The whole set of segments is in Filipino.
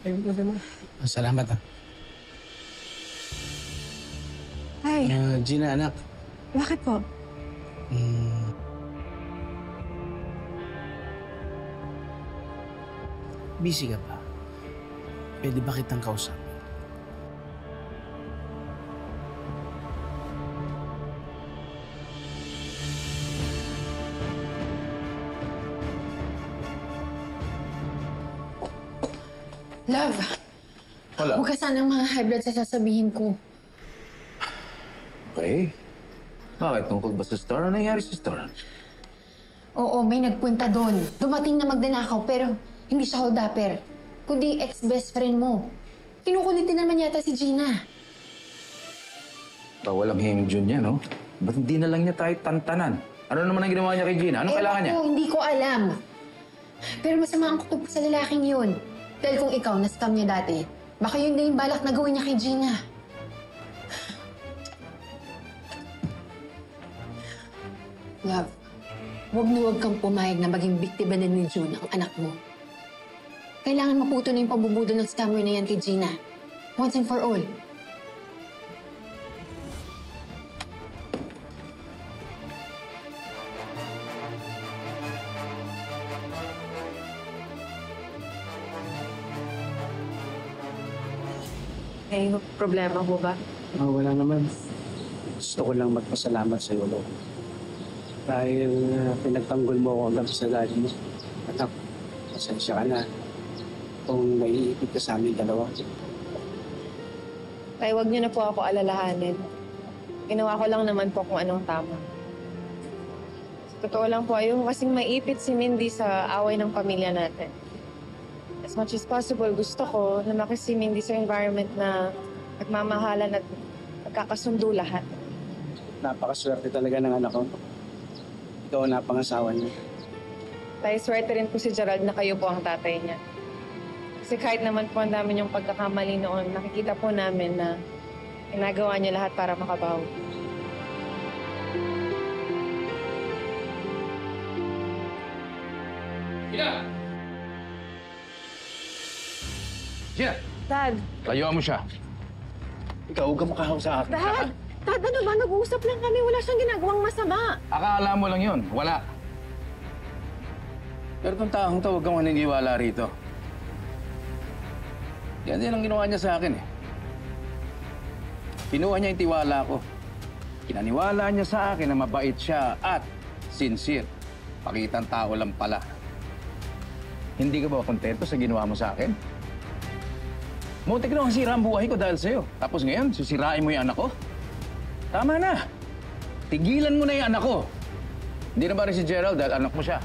Ayun po mo. Salamat ah. Ay, Gina, anak. bakit po? Busy ka ba? Pwede ba kitang kausapin? Love, Wala. huwag ka sanang mga high blood sa sasabihin ko. Okay. Bakit? Tungkol ba sa store? Ano nangyari sa store? Oo, may nagpunta doon. Dumating na magdanakaw pero hindi siya holdupper, kundi ex-best friend mo. Kinukulitin naman yata si Gina. Walang hingin Jun niya, no? Ba't hindi na lang niya tayo tantanan? Ano naman ang ginawa niya kay Gina? Anong kailangan niya? Hindi ko alam. Pero masama ang kutob sa lalaking yun. Dahil kung ikaw na-scam niya dati, baka yun na yung balak na gawin niya kay Gina. Love, huwag na huwag kang pumayag na maging biktima na ni June ang anak mo. Kailangan maputo na yung pambubudol ng scammer na yan kay Gina. Once and for all. May problema po ba? Wala naman. Gusto ko lang magpasalamat sa iyo, Lo. Dahil pinagtanggol mo ako hanggang sa daddy mo. Anak, pasensya ka na kung naiipit ka sa amin dalawa. Tay, wag niyo na po ako alalahanin. Ginawa ko lang naman po kung anong tama. Sa totoo lang po, ayun kasing maipit si Mindy sa away ng pamilya natin. As much as possible, gusto ko na si Mindy sa environment na nagmamahalan at nagkakasundo lahat. Napakaswerte talaga ng anak ko. Ikaw ang napangasawa niya. Tay, swerte rin po si Gerald na kayo po ang tatay niya. Kasi kahit naman po ang dami niyong pagkakamali noon, nakikita po namin na ginagawa niya lahat para makabawi. Gina! Gina! Dad! Layuan mo siya. Ikaw, huwag ka makahawak sa akin. Dad! Dad, ano ba? Nag-uusap lang kami. Wala siyang ginagawang masama. Akala mo lang yun. Wala. Pero itong taong to, huwag kang maniniwala rito. Yan din ang ginawa niya sa akin eh. Kinuha niya yung tiwala ko. Kinaniwala niya sa akin na mabait siya at sincere. Pakitang tao lang pala. Hindi ka ba kontento sa ginawa mo sa akin? Muntik na masira ang buhay ko dahil sa'yo. Tapos ngayon, sisirain mo yung anak ko? Tama na. Tigilan mo na yung anak ko. Hindi na ba rin si Gerald dahil anak mo siya?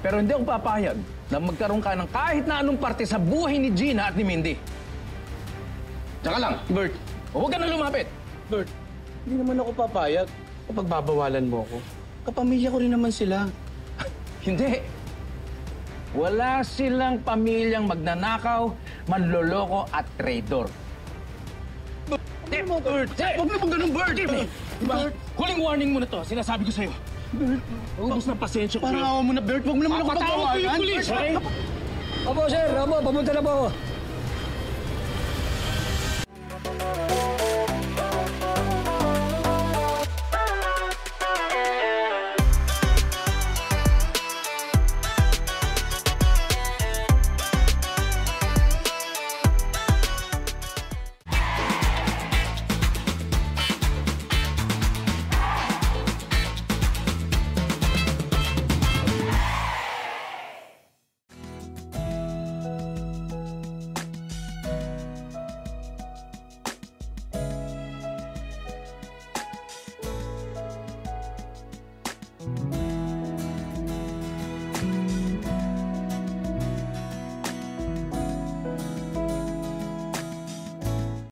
Pero hindi ako papayag na magkaroon ka ng kahit na anong parte sa buhay ni Gina at ni Mindy. Tsaka lang, Bert, huwag ka na lumapit. Bert, hindi naman ako papayag kapag babawalan mo ako. Kapamilya ko rin naman sila. Hindi. Wala silang pamilyang magnanakaw, manloloko at traitor. Bert, huwag mo ganun, Bert! Diba? Huling warning mo na to. Sinasabi ko sa'yo. Bert, Ubus na pasensya ko parang sa'yo. awa mo na, Bert. Huwag mo naman ako Papatawag ko yung pagkawalan. pulis, okay? Opo, sir. Opo, papunta na po ako.